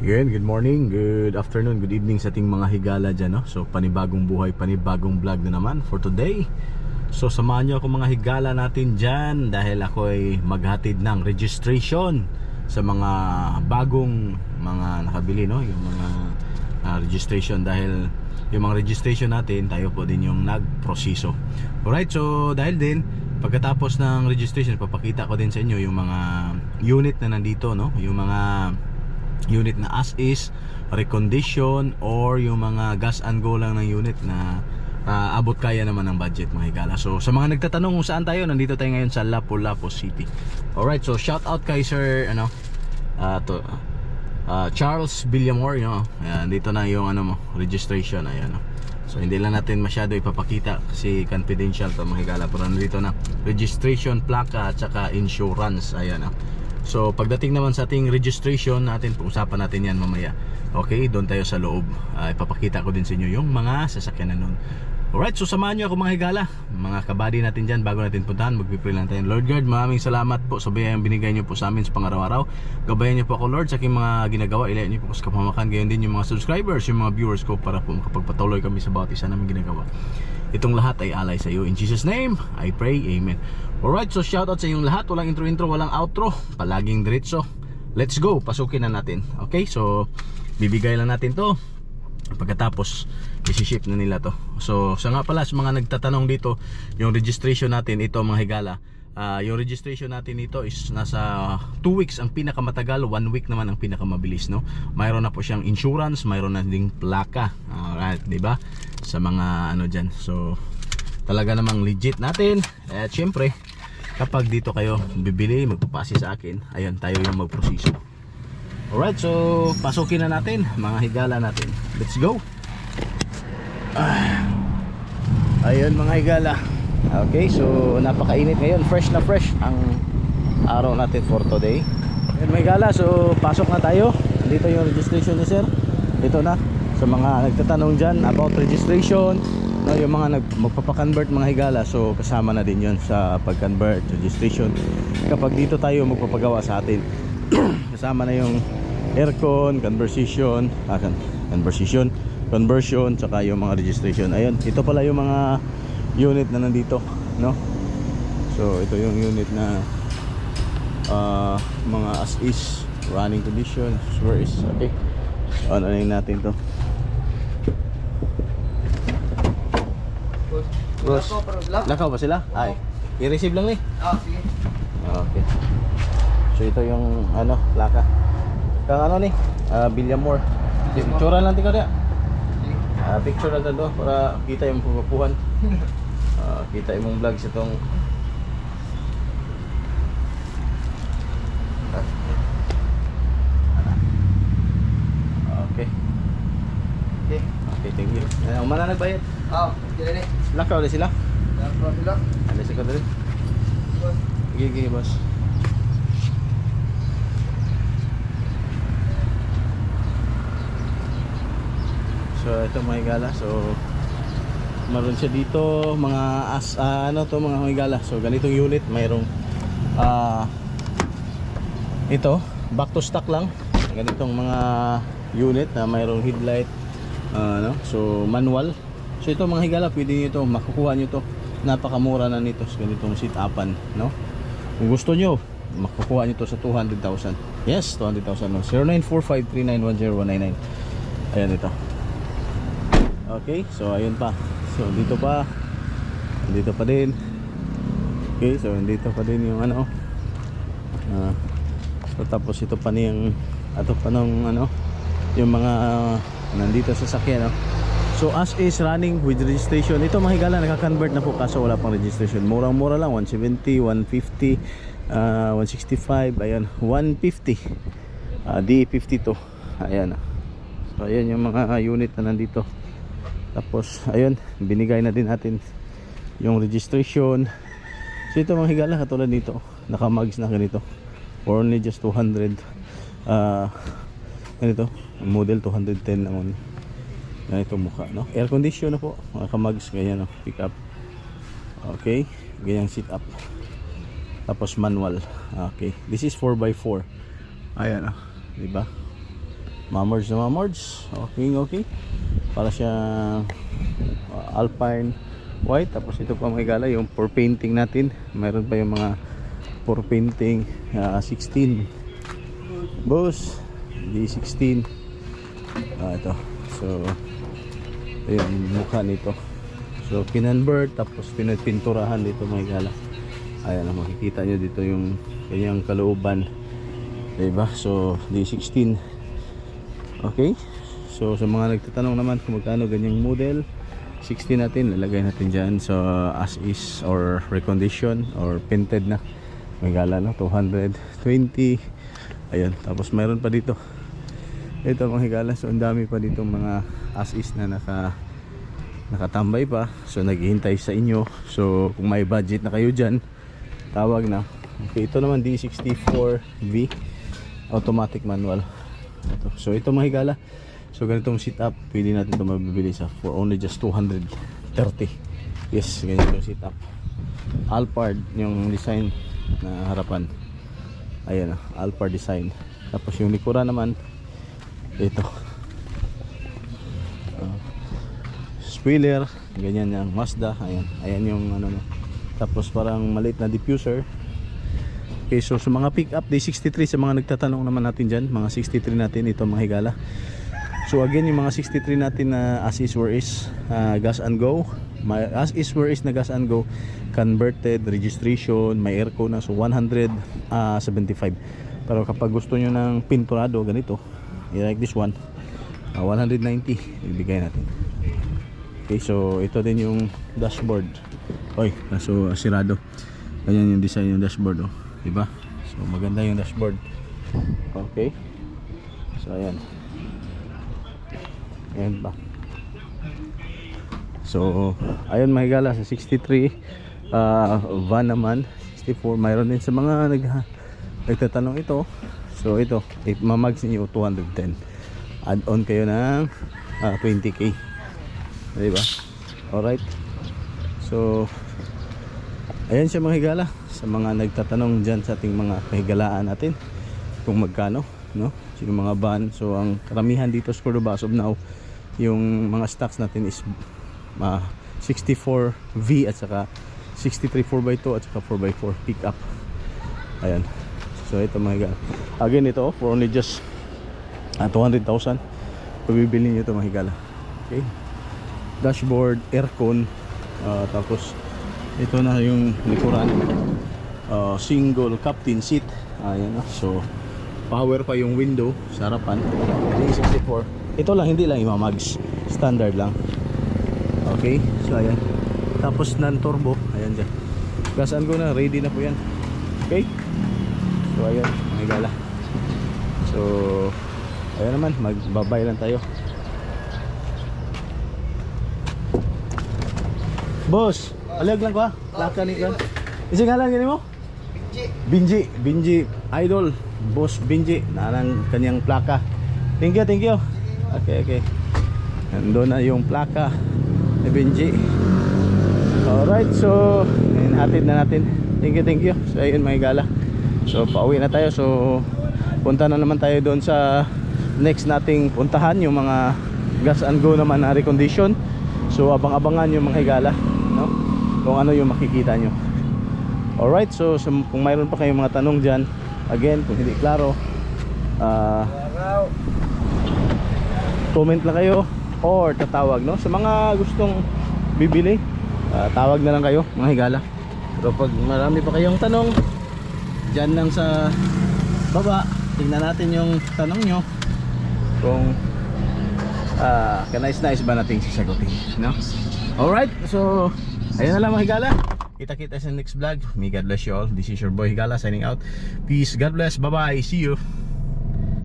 Again, good morning, good afternoon, good evening sa ating mga higala dyan, no? So panibagong buhay, panibagong vlog na naman for today. So samahan nyo ako mga higala natin dyan, dahil ako ay maghatid ng registration sa mga bagong mga nakabili, no? Yung mga registration, dahil yung mga registration natin, tayo po din yung nagproseso. Alright, so dahil din pagkatapos ng registration, papakita ko din sa inyo yung mga unit na nandito, no? Yung mga unit na as is, recondition, or yung mga gas and go lang ng unit na abot kaya naman ng budget mga higala. So sa mga nagtatanong kung saan tayo, nandito tayo ngayon sa Lapu-Lapu City. Alright, so shout out kay Sir Charles Villamor, ayan, dito na yung registration, ayan. So hindi lang natin masyado ipapakita kasi confidential to mga higala, pero nandito na registration, plaka at saka insurance, ayan. So pagdating naman sa ating registration natin, pag-usapan natin yan mamaya. Okay, doon tayo sa loob. Ipapakita ko din sa inyo yung mga sasakyan na nun. Alright, so samahan nyo ako mga higala, mga kabady natin dyan. Bago natin puntahan, mag-pray lang tayo. Lord God, maraming salamat po sa biyayang binigay nyo po sa amin sa pangaraw-araw. Gabayan nyo po ako Lord sa aking mga ginagawa. Ilayan nyo po sa kapamakan. Gayon din yung mga subscribers, yung mga viewers ko, para po makapagpatuloy kami sa bawat isa namin ginagawa. Itong lahat ay alay sa iyo. In Jesus name, I pray, Amen. Alright, so shoutout sa inyong lahat. Walang intro-intro, walang outro, palaging diretso. Let's go, pasukin na natin. Okay, so bibigay lang natin to. Pagkatapos isi-ship na nila to. So sa nga pala, sa mga nagtatanong dito, yung registration natin, ito mga higala, yung registration natin dito is nasa 2 weeks ang pinakamatagal, 1 week naman ang pinakamabilis, no? Mayroon na po siyang insurance, mayroon na ding plaka. Alright, diba? Sa mga dyan. So talaga namang legit natin. At syempre, kapag dito kayo bibili, magpapasi sa akin, ayun, tayo yung magproseso. Alright, so pasukin na natin mga higala natin. Let's go. Ayun mga higala. Okay, so napakainit ngayon. Fresh na fresh ang araw natin for today. Ayun mga higala, so pasok na tayo. Dito yung registration ni sir. Ito na. Sa mga nagtatanong dyan about registration, no, yung mga magpapakonvert mga higala, so kasama na din yun sa pag-convert registration. Kapag dito tayo magpapagawa sa atin, kasama na yung aircon, conversion, saka yung mga registration. Ayun, ito pala yung mga unit na nandito, no? So ito yung unit na mga as is, running condition, where is, okay, ano natin to. Boss, lakaw ba sila? Ay, i-receive lang ni. Sige. Okay. So ito yung plaka. Kang ni? Villamor. Picture lang tingnan dia. Picture lang to para kita yung pupuhan. Kita yung vlog sa tong. Okay. Okay. Okay, thank you. Umana nagbayad? Sige ni. Lakaw na sila? Lakaw sila. Ano sa kadali? Gigi boss. So ito mga higala, so meron siya dito mga mga higala. So ganitong unit, mayroong ito, back to stock lang. Ganitong mga unit na mayroong headlight, so manual. So ito mga higala, pwede niyo ito, makukuha niyo ito. Napakamura na nito sa ganitong sit-upan, no? Kung gusto niyo, makukuha niyo ito sa 200,000. Yes, 200,000 no. 0945391099. Ayan ito. Okay, so ayun pa. So dito pa din. Okay, so dito pa din yung so tapos ito pa niyang yung mga nandito sa sakyan, no? So as is, running with registration. Ito mga higala, naka-convert na po kaso wala pang registration. Murang-mura lang, 170, 150, 165, ayan, 150. DE52. Ayan. So ayan yung mga unit na nandito. Tapos ayun, binigay na din natin yung registration. So ito mga higala, katulad nito, naka-mags na ganito for only just 200. Ganito, model 210 naman. Ganito mukha, no? Air condition na po, naka-mags, ganyan, no? Pick up. Okay, ganyang sit up. Tapos manual. Okay, this is 4x4. Ayan, diba? Mamords na mamords. Okay. Para siya Alpine white. Tapos ito pa mga higala, yung for painting natin. Mayroon pa yung mga for painting 16 boss D16. Ito. So ito yung mukha nito. So kinonvert tapos pininturahan dito mga higala. Ayan, makikita nyo dito yung kanyang kalooban, diba? So D16. Okay, so sa mga nagtatanong naman kung magkano ganyang model 16 natin, lalagay natin dyan sa as is or recondition or painted na magala, no? 220. Ayan, tapos mayroon pa dito ito mga higala. So ang dami pa dito mga as is na nakatambay pa. So naghihintay sa inyo. So kung may budget na kayo dyan, tawag na. Okay, ito naman D64V automatic manual. Ito. So ito mga higala, so ganitong setup pwede natin ito mabibili for only just 230. Yes, ganitong setup. Alphard yung design na harapan. Ayan, Alphard design. Tapos yung likuran naman ito, spoiler, ganyan yung Mazda. Ayan yung ano. Tapos parang maliit na diffuser. Okay, so sa mga pick up D63, sa mga nagtatanong naman natin dyan, mga 63 natin ito mga higala. So again, yung mga 63 natin na as is where is gas and go, as is where is na gas and go, converted, registration, may aircon na, so 175. Pero kapag gusto nyo ng pinturado ganito, like this one, 190 ibigay natin. Okay, so ito din yung dashboard. Oy, so sirado. Ganyan yung design yung dashboard, oh. Diba? So maganda yung dashboard. Okay. So ayan. Ayan pa. So ayun mga higala, sa 63 van naman 64, mayroon din sa mga nagtatanong ito. So ito, mamags niyo 210. Add on kayo ng 20k. Diba? Alright. So ayan siya mga higala, sa mga nagtatanong dyan sa ating mga kahigalaan natin kung magkano, no? Yung mga van. So ang karamihan dito sa Cordoba as of now, yung mga stocks natin is 64V at saka 63 4x2 at saka 4x4 pick up. Ayan. So ito mga higala, again ito for only just 200,000 pabibili nyo ito mga higala. Okay, dashboard, aircon, tapos ito na yung likuran, single captain seat. Ayan na. So power pa yung window sa harapan. D64. Ito lang, hindi lang imamags, standard lang. Okay, so ayan. Tapos non-turbo, ayan dyan. Gas and go na, ready na po yan. Okay, so ayan mga higala. So ayan naman, magbabay lang tayo. Boss, alag lang ko ha. Plaka ni kan. Isi ngalan gani mo? Binji idol. Boss Binji, nang kanyang plaka. Thank you. Okay. Nandun na yung plaka ni Binji. Alright, so hatid na natin. Thank you. So ayun mga higala. So pauwi na tayo. So punta na naman tayo doon sa next nating puntahan, yung mga gas and go naman na recondition. So abang-abangan yung mga higala, no? Kung ano yung makikita nyo. Alright, so kung mayroon pa kayong mga tanong dyan, again, kung hindi klaro, comment lang kayo or tatawag, no? Sa mga gustong bibili, tawag na lang kayo mga higala. Pero pag marami pa kayong tanong, dyan lang sa baba, tingnan natin yung tanong nyo kung kanais-nais ba nating sasagutin, no? Alright, so ayun na lang mga higala. Kita-kita sa next vlog. May God bless you all. This is your boy Higala signing out. Peace, God bless, bye bye, see you.